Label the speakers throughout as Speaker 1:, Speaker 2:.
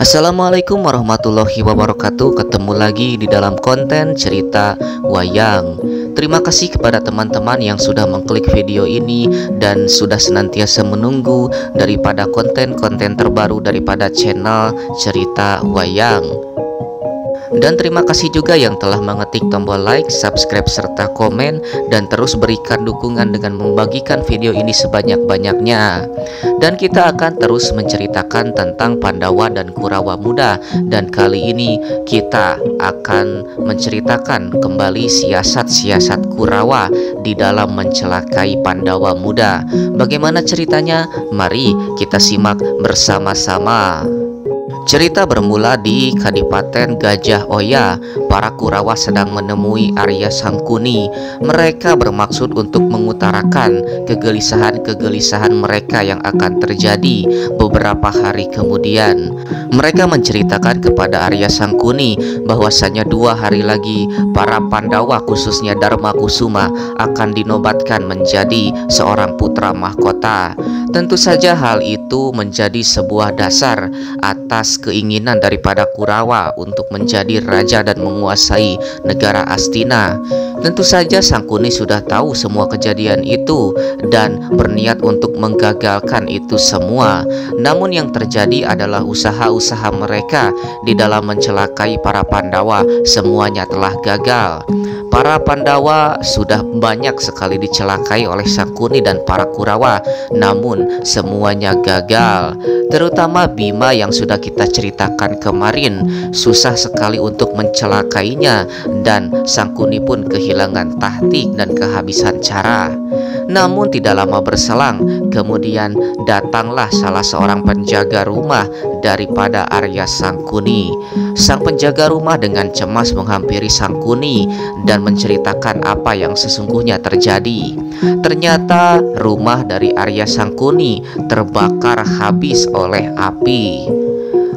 Speaker 1: Assalamualaikum warahmatullahi wabarakatuh. Ketemu lagi di dalam konten cerita wayang. Terima kasih kepada teman-teman yang sudah mengklik video ini dan sudah senantiasa menunggu daripada konten-konten terbaru daripada channel cerita wayang. Dan terima kasih juga yang telah mengetik tombol like, subscribe, serta komen, dan terus berikan dukungan dengan membagikan video ini sebanyak-banyaknya. Dan kita akan terus menceritakan tentang Pandawa dan Kurawa muda. Dan kali ini kita akan menceritakan kembali siasat-siasat Kurawa di dalam mencelakai Pandawa muda. Bagaimana ceritanya? Mari kita simak bersama-sama. Cerita bermula di Kadipaten Gajah Oya. Para Kurawa sedang menemui Arya Sangkuni. Mereka bermaksud untuk mengutarakan kegelisahan-kegelisahan mereka yang akan terjadi beberapa hari kemudian. Mereka menceritakan kepada Arya Sangkuni bahwasanya 2 hari lagi para Pandawa, khususnya Dharma Kusuma, akan dinobatkan menjadi seorang putra mahkota. Tentu saja hal itu menjadi sebuah dasar atas keinginan daripada Kurawa untuk menjadi raja dan menguasai negara Astina. Tentu saja Sangkuni sudah tahu semua kejadian itu dan berniat untuk menggagalkan itu semua. Namun yang terjadi adalah usaha-usaha mereka di dalam mencelakai para Pandawa semuanya telah gagal. Para Pandawa sudah banyak sekali dicelakai oleh Sangkuni dan para Kurawa, namun semuanya gagal. Terutama Bima yang sudah kita ceritakan kemarin, susah sekali untuk mencelakainya, dan Sangkuni pun kehilangan taktik dan kehabisan cara. Namun tidak lama berselang, kemudian datanglah salah seorang penjaga rumah daripada Arya Sangkuni. Sang penjaga rumah dengan cemas menghampiri Sangkuni dan menceritakan apa yang sesungguhnya terjadi. Ternyata rumah dari Arya Sangkuni terbakar habis oleh api.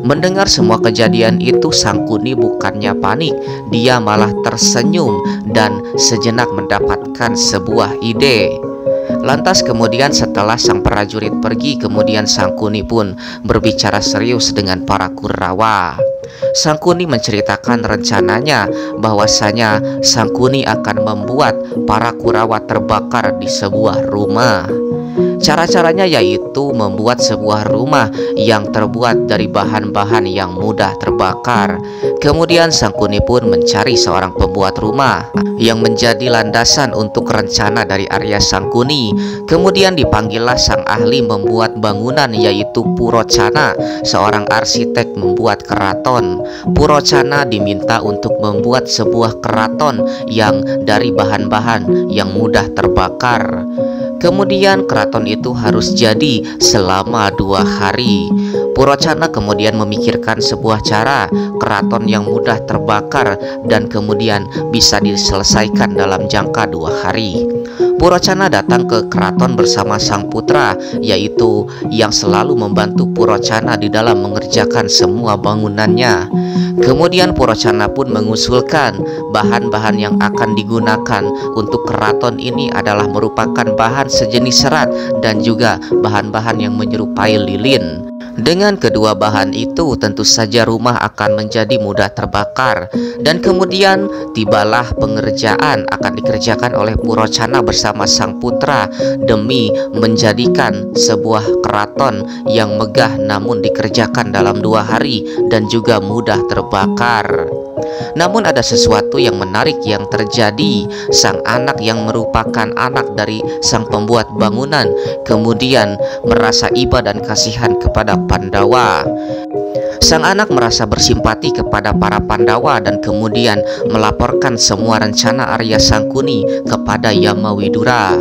Speaker 1: Mendengar semua kejadian itu, Sangkuni bukannya panik, dia malah tersenyum dan sejenak mendapatkan sebuah ide. Lantas kemudian setelah sang prajurit pergi, kemudian Sangkuni pun berbicara serius dengan para Kurawa. Sangkuni menceritakan rencananya bahwasanya Sangkuni akan membuat para Kurawa terbakar di sebuah rumah. Cara-caranya yaitu membuat sebuah rumah yang terbuat dari bahan-bahan yang mudah terbakar. Kemudian Sangkuni pun mencari seorang pembuat rumah yang menjadi landasan untuk rencana dari Arya Sangkuni. Kemudian dipanggillah sang ahli membuat bangunan, yaitu Purocana, seorang arsitek membuat keraton. Purocana diminta untuk membuat sebuah keraton yang dari bahan-bahan yang mudah terbakar. Kemudian keraton itu harus jadi selama 2 hari. Purocana kemudian memikirkan sebuah cara keraton yang mudah terbakar dan kemudian bisa diselesaikan dalam jangka 2 hari. Purocana datang ke keraton bersama sang putra, yaitu yang selalu membantu Purocana di dalam mengerjakan semua bangunannya. Kemudian Purocana pun mengusulkan bahan-bahan yang akan digunakan untuk keraton ini adalah merupakan bahan sejenis serat dan juga bahan-bahan yang menyerupai lilin. Dengan kedua bahan itu tentu saja rumah akan menjadi mudah terbakar. Dan kemudian tibalah pengerjaan akan dikerjakan oleh Purocana bersama sang putra demi menjadikan sebuah keraton yang megah namun dikerjakan dalam 2 hari dan juga mudah terbakar. Namun ada sesuatu yang menarik yang terjadi. Sang anak yang merupakan anak dari sang pembuat bangunan kemudian merasa iba dan kasihan kepada Pandawa. Sang anak merasa bersimpati kepada para Pandawa dan kemudian melaporkan semua rencana Arya Sangkuni kepada Yamawidura.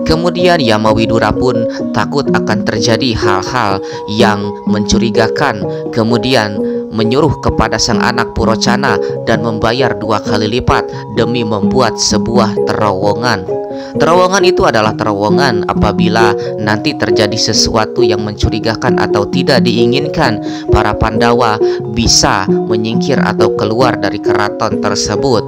Speaker 1: Kemudian Yamawidura pun takut akan terjadi hal-hal yang mencurigakan, kemudian menyuruh kepada sang anak Purocana dan membayar 2 kali lipat demi membuat sebuah terowongan. Terowongan itu adalah terowongan apabila nanti terjadi sesuatu yang mencurigakan atau tidak diinginkan, para Pandawa bisa menyingkir atau keluar dari keraton tersebut.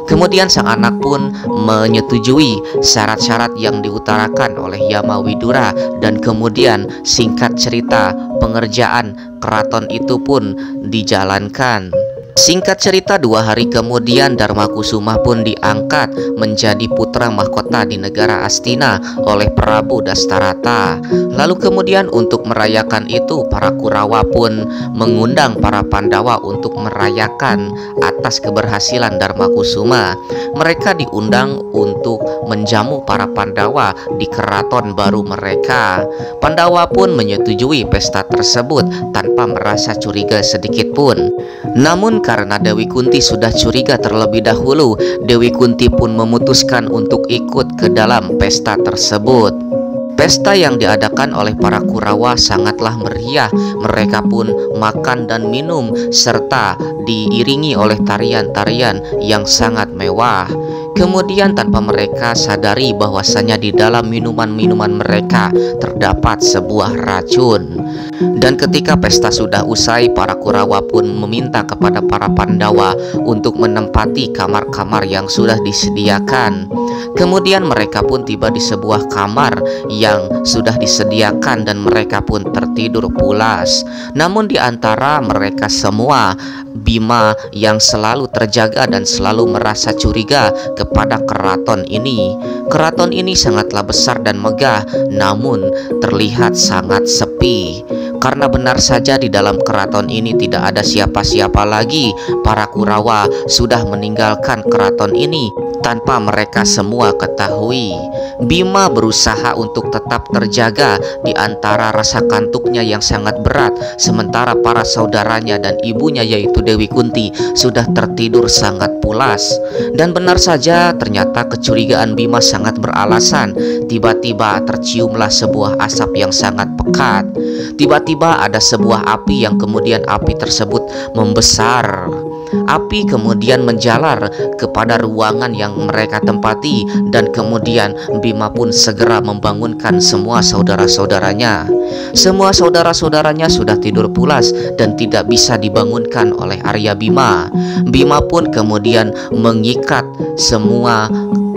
Speaker 1: Kemudian sang anak pun menyetujui syarat-syarat yang diutarakan oleh Yamawidura dan kemudian singkat cerita pengerjaan keraton itu pun dijalankan. Singkat cerita, 2 hari kemudian Darmakusuma pun diangkat menjadi putra mahkota di negara Astina oleh Prabu Dastarata. Lalu kemudian untuk merayakan itu, para Kurawa pun mengundang para Pandawa untuk merayakan atas keberhasilan Darmakusuma. Mereka diundang untuk menjamu para Pandawa di keraton baru mereka. Pandawa pun menyetujui pesta tersebut tanpa merasa curiga sedikit pun. Namun karena Dewi Kunti sudah curiga terlebih dahulu, Dewi Kunti pun memutuskan untuk ikut ke dalam pesta tersebut. Pesta yang diadakan oleh para Kurawa sangatlah meriah. Mereka pun makan dan minum serta diiringi oleh tarian-tarian yang sangat mewah. Kemudian tanpa mereka sadari bahwasanya di dalam minuman-minuman mereka terdapat sebuah racun. Dan ketika pesta sudah usai, para Kurawa pun meminta kepada para Pandawa untuk menempati kamar-kamar yang sudah disediakan. Kemudian mereka pun tiba di sebuah kamar yang sudah disediakan dan mereka pun tertidur pulas. Namun di antara mereka semua, Bima yang selalu terjaga dan selalu merasa curiga kepada keraton ini. Keraton ini sangatlah besar dan megah, namun terlihat sangat sepi. Karena benar saja di dalam keraton ini tidak ada siapa-siapa lagi. Para Kurawa sudah meninggalkan keraton ini tanpa mereka semua ketahui. Bima berusaha untuk tetap terjaga di antara rasa kantuknya yang sangat berat, sementara para saudaranya dan ibunya yaitu Dewi Kunti sudah tertidur sangat pulas. Dan benar saja ternyata kecurigaan Bima sangat beralasan. Tiba-tiba terciumlah sebuah asap yang sangat pekat. Tiba-tiba ada sebuah api yang kemudian api tersebut membesar. Api kemudian menjalar kepada ruangan yang mereka tempati dan kemudian Bima pun segera membangunkan semua saudara-saudaranya. Semua saudara-saudaranya sudah tidur pulas dan tidak bisa dibangunkan oleh Arya Bima. Bima pun kemudian mengikat semua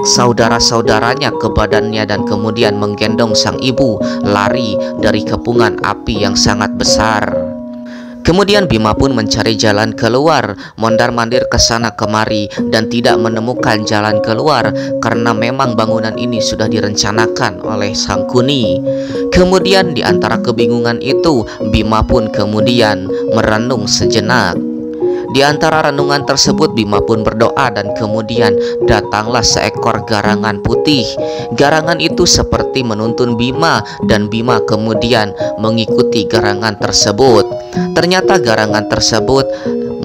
Speaker 1: saudara-saudaranya ke badannya dan kemudian menggendong sang ibu lari dari kepungan api yang sangat besar. Kemudian Bima pun mencari jalan keluar, mondar-mandir ke sana kemari dan tidak menemukan jalan keluar karena memang bangunan ini sudah direncanakan oleh Sangkuni. Kemudian di antara kebingungan itu, Bima pun kemudian merenung sejenak. Di antara renungan tersebut Bima pun berdoa dan kemudian datanglah seekor garangan putih. Garangan itu seperti menuntun Bima dan Bima kemudian mengikuti garangan tersebut. Ternyata garangan tersebut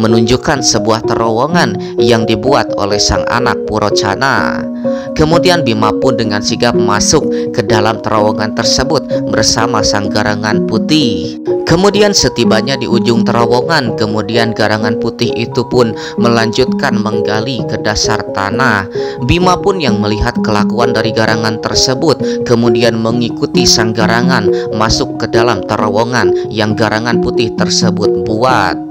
Speaker 1: menunjukkan sebuah terowongan yang dibuat oleh sang anak Purocana. Kemudian Bima pun dengan sigap masuk ke dalam terowongan tersebut bersama sang garangan putih. Kemudian setibanya di ujung terowongan, kemudian garangan putih itu pun melanjutkan menggali ke dasar tanah. Bima pun yang melihat kelakuan dari garangan tersebut kemudian mengikuti sang garangan masuk ke dalam terowongan yang garangan putih tersebut buat.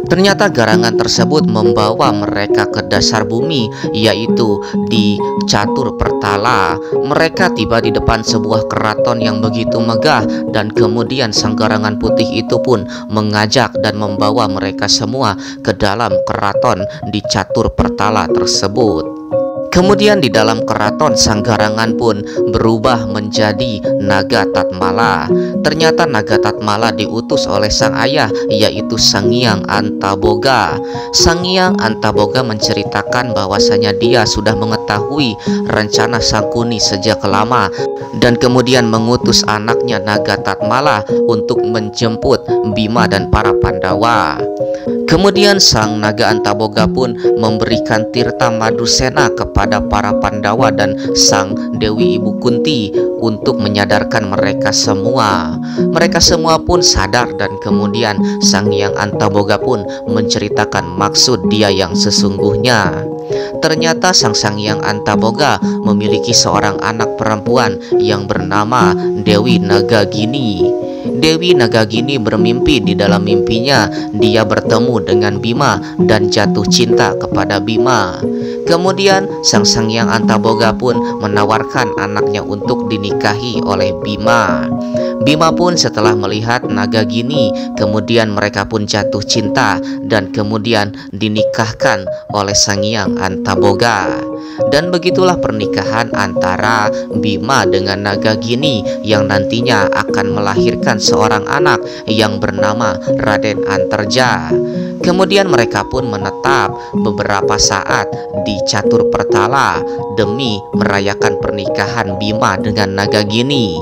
Speaker 1: Ternyata garangan tersebut membawa mereka ke dasar bumi, yaitu di Catur Pertala. Mereka tiba di depan sebuah keraton yang begitu megah dan kemudian sang garangan putih itu pun mengajak dan membawa mereka semua ke dalam keraton di Catur Pertala tersebut. Kemudian di dalam keraton sang garangan pun berubah menjadi Naga Tatmala. Ternyata Naga Tatmala diutus oleh sang ayah yaitu Sang Hyang Antaboga. Sang Hyang Antaboga menceritakan bahwasanya dia sudah mengetahui rencana Sangkuni sejak lama dan kemudian mengutus anaknya Naga Tatmala untuk menjemput Bima dan para Pandawa. Kemudian sang Naga Antaboga pun memberikan tirta Madusena kepada para Pandawa dan sang Dewi Ibu Kunti untuk menyadarkan mereka semua. Mereka semua pun sadar dan kemudian sang Hyang Antaboga pun menceritakan maksud dia yang sesungguhnya. Ternyata sang Hyang Antaboga memiliki seorang anak perempuan yang bernama Dewi Nagagini. Dewi Nagagini bermimpi. Di dalam mimpinya dia bertemu dengan Bima dan jatuh cinta kepada Bima. Kemudian sang Hyang Antaboga pun menawarkan anaknya untuk dinikahi oleh Bima. Bima pun setelah melihat Nagagini, kemudian mereka pun jatuh cinta dan kemudian dinikahkan oleh Sang Hyang Antaboga. Dan begitulah pernikahan antara Bima dengan Nagagini yang nantinya akan melahirkan seorang anak yang bernama Raden Antarja. Kemudian mereka pun menetap beberapa saat di Catur Pertala demi merayakan pernikahan Bima dengan Nagagini.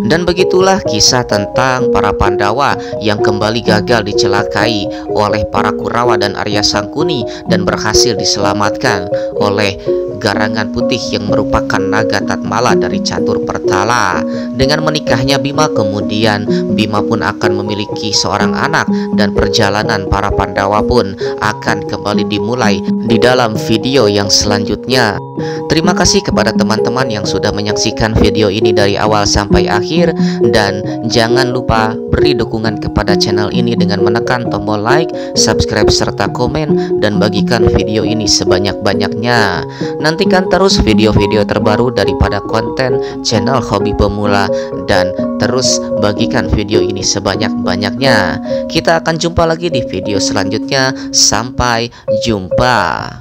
Speaker 1: Dan begitulah kisah tentang para Pandawa yang kembali gagal dicelakai oleh para Kurawa dan Arya Sangkuni dan berhasil diselamatkan oleh Garangan Putih yang merupakan naga Tatmala dari Catur Pertala. Dengan menikahnya Bima, kemudian Bima pun akan memiliki seorang anak dan perjalanan para Pandawa pun akan kembali dimulai di dalam video yang selanjutnya. Terima kasih kepada teman-teman yang sudah menyaksikan video ini dari awal sampai akhir, dan jangan lupa beri dukungan kepada channel ini dengan menekan tombol like, subscribe, serta komen, dan bagikan video ini sebanyak-banyaknya. Nantikan terus video-video terbaru daripada konten channel Hobi Pemula, dan terus bagikan video ini sebanyak-banyaknya. Kita akan jumpa lagi di video selanjutnya. Sampai jumpa.